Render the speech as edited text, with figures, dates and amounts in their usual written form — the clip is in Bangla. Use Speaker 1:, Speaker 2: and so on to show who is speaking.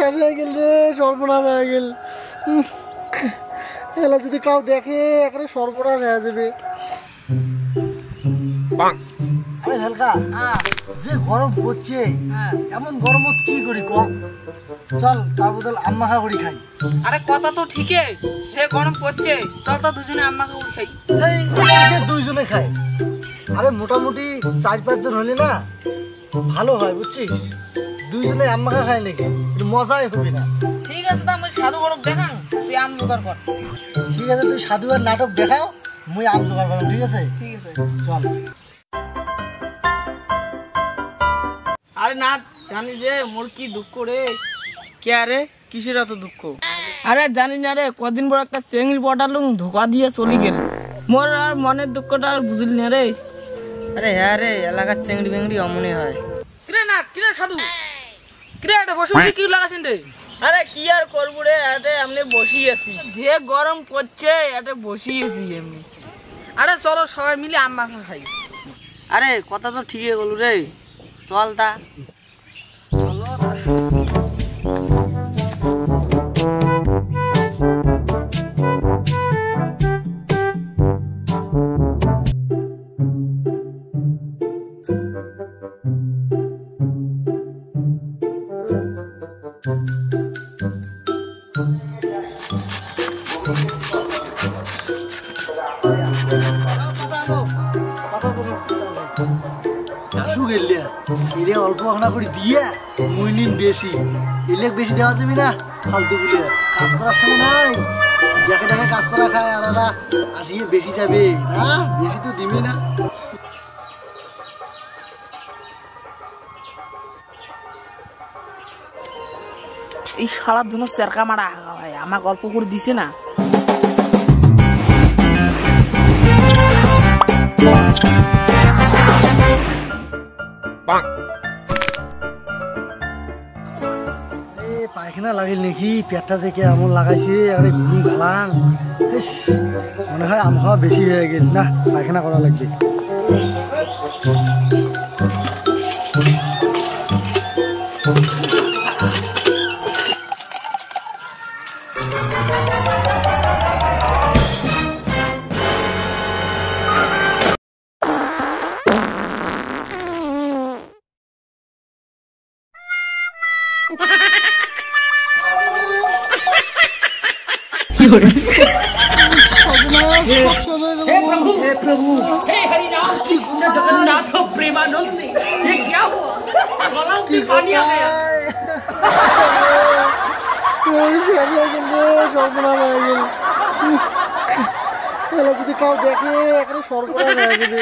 Speaker 1: শেষ হয়ে গেল রে, সর্বনাশ হয়ে গেল। এলা যদি কাউ দেখে একেবারে সর্বনাশ হয়ে যাবে। আরে হালকা যে গরম পড়ছে, এমন গরমত কি করি ক? চল তার বদল আম্মা খা করি খাই।
Speaker 2: আরে কথা তো ঠিকই, যে গরম পড়ছে চল তো দুজনে আম্মা খা খাই।
Speaker 1: এই দুইজনে খাই। আরে মোটামুটি 4-5 জন হলে না ভালো হয় বুঝছিস। দুইজনে আম্মা খা খাই নাকি মজাই হবে না।
Speaker 2: ঠিক আছে, তা আমি সাধু গরম দেখান, তুই আম জোগাড় কর।
Speaker 1: ঠিক আছে, তুই সাধু আর নাটক দেখাও, মুই আম জোগাড় করলাম। ঠিক আছে
Speaker 2: ঠিক আছে,
Speaker 1: চল।
Speaker 2: আরে না জানিস রে মোর কি দুঃখ রে। কে আরে কিসের এত দুঃখ? আরে জানি না রে, কদিন পর একটা চেংড়ি পটালুম ধোকা দিয়ে চলে গেল। মোর আর মনের দুঃখটা আর বুঝলি না রে। আরে হ্যাঁ রে, এলাকার চেংড়ি বেংড়ি অমনে হয়। কিরে না কিরে সাধু, কিরে এটা বসে বসে কি লাগাছেন রে? আরে কি আর করবো রে, এটা এমনি বসি আছি, যে গরম পড়ছে এটা বসি আছি এমনি। আরে চলো সবাই মিলে আম মাখা খাই। আরে কথা তো ঠিকই বলু রে, চল তা।
Speaker 1: অল্প খানা করে দিয়ে মুই নিন বেশি, এলে বেশি দেওয়া যাবি না। ফালতু গুলো কাজ করার সময় নাই, দেখে দেখে কাজ করা খায় আর ওরা আসিয়ে বেশি যাবে না, বেশি তো দিবি না।
Speaker 2: এই সারার জন্য চেরকা মারা ভাই আমার গল্প করে দিছে না।
Speaker 1: পায়খানা লাগিল নাকি, পেটটা থেকে এমন লাগাইছে আরে ঘুম গালাং। মনে হয় আম খাওয়া বেশি হয়ে গেল, না পায়খানা করা লাগবে।
Speaker 2: हे प्रभु, हे हरिनाम की गुण जगन्नाथ प्रेमानंद, ये क्या हुआ? गलाव में पानी आ गया।
Speaker 1: যদি কাউ দেখে এখানে সর্বনাশ হয়ে যাবে।